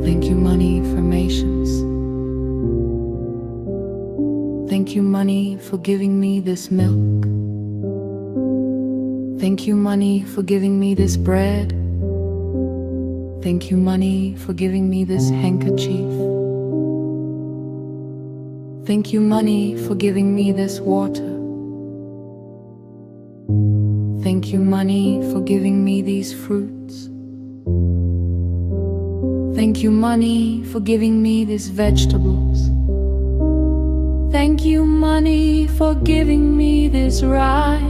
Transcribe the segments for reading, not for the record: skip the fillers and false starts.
Thank you, money, affirmations. Thank you, money, for giving me this milk. Thank you, money, for giving me this bread. Thank you, money, for giving me this handkerchief. Thank you, money, for giving me this water. Thank you, money, for giving me these fruits. Thank you, money, for giving me these vegetables. Thank you, money, for giving me this rice.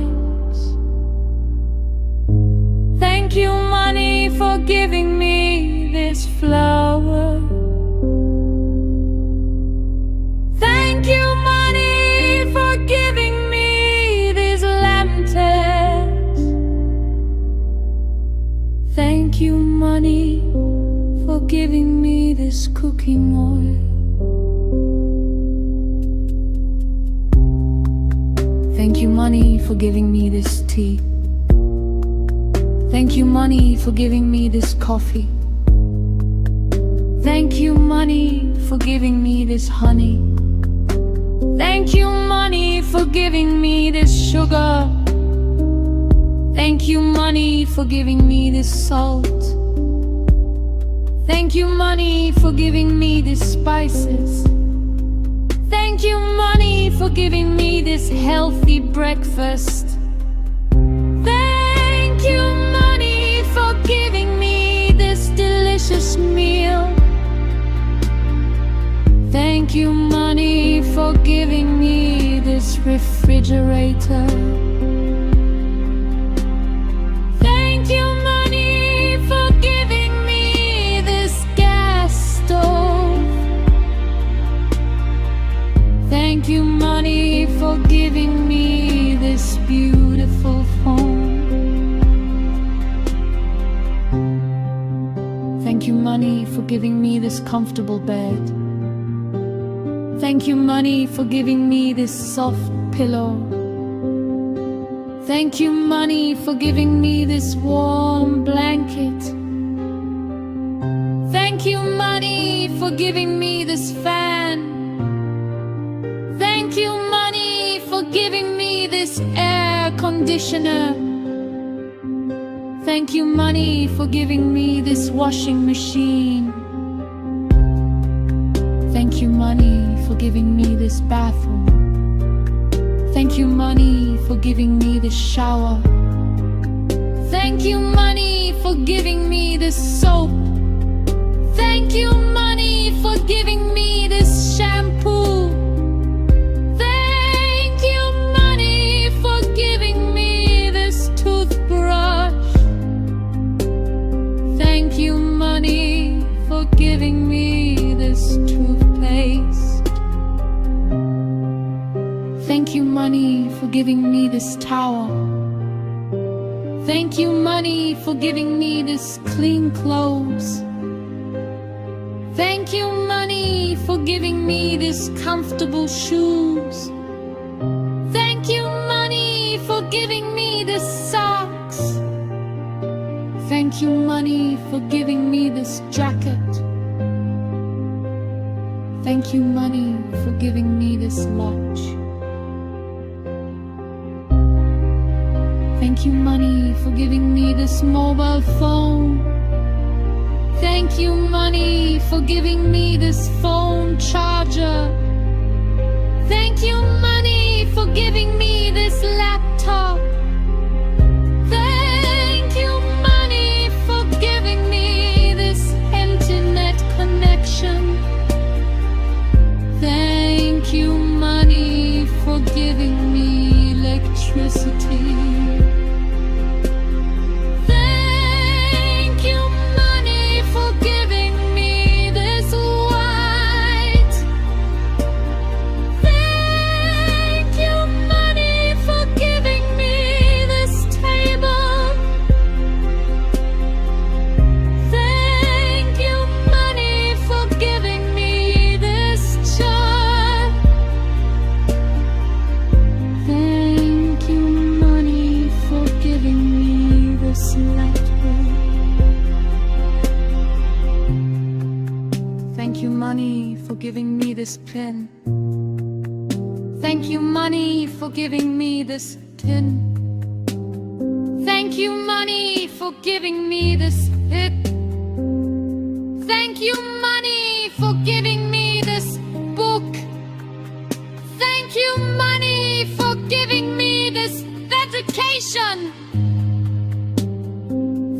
Thank you, money, for giving me this flour. Thank you, money, for giving me these lentils. Thank you, money, for giving me this cooking oil. Thank you, money, for giving me this tea. Thank you, money, for giving me this coffee. Thank you, money, for giving me this honey. Thank you, money, for giving me this sugar. Thank you, money, for giving me this salt. Thank you, money, for giving me these spices. Thank you, money, for giving me this healthy breakfast. Thank you, money, for giving me this delicious meal. Thank you, money, for giving me this refrigerator. Thank you, money, for giving me this gas stove. Thank you, money, for giving me this beautiful phone. Thank you, money, for giving me this comfortable bed. Thank you, money, for giving me this soft pillow. Thank you, money, for giving me this warm blanket. Thank you, money, for giving me this fan. Thank you, money, for giving me this air conditioner. Thank you, money, for giving me this washing machine. Thank you, money, for giving me this bathroom. Thank you, money, for giving me this shower. Thank you, money, for giving me this soap. Thank you, money, for giving me this shampoo. Thank you, money, for giving me this toothbrush. Thank you, money, for giving me this toothpaste. Thank you, money, for giving me this towel. Thank you, money, for giving me this clean clothes. Thank you, money, for giving me this comfortable shoes. Thank you, money, for giving me this socks. Thank you, money, for giving me this jacket. Thank you, money, for giving me this watch. Thank you, money, for giving me this mobile phone. Thank you, money, for giving me this phone charger. Thank you, money, for giving me this laptop. Thank you, money, for giving me this internet connection. Thank you, money, for giving me electricity. Thank you, money, for giving me this money for giving me this pen. Thank you, money, for giving me this tin. Thank you, money, for giving me this hit. Thank you, money, for giving me this book. Thank you, money, for giving me this education.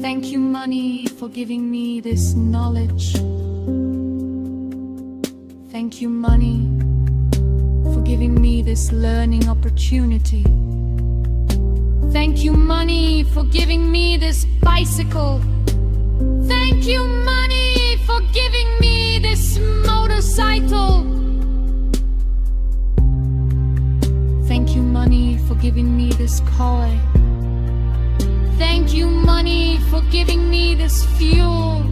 Thank you, money, for giving me this knowledge. Thank you, money, for giving me this learning opportunity. Thank you, money, for giving me this bicycle. Thank you, money, for giving me this motorcycle. Thank you, money, for giving me this car. Thank you, money, for giving me this fuel.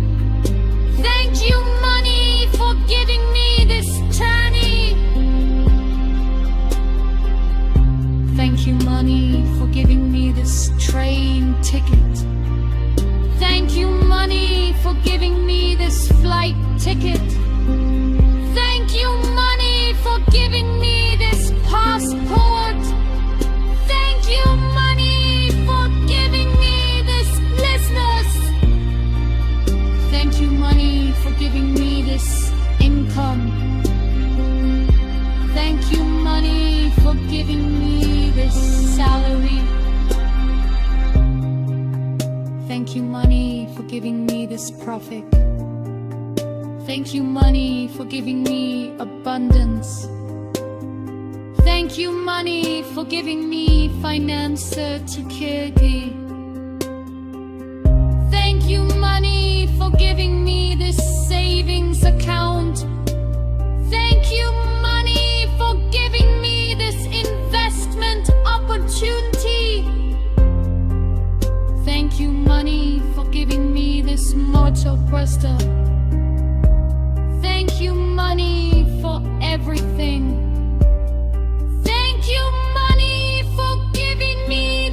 Thank you, money, for giving me this journey. Thank you, money, for giving me this train ticket. Thank you, money, for giving me this flight ticket. Thank you, money, for giving me this passport. Thank you, money, for giving me this business. Thank you, money, for giving me this income. Thank you, money, for giving me this salary. Thank you, money, for giving me this profit. Thank you, money, for giving me abundance. Thank you, money, for giving me finance security. Thank you, money, for giving me this savings account. Thank you, money, for giving me this investment opportunity. Thank you, money, for giving me this motor buster. Thank you, money, for everything. Thank you, money, for giving me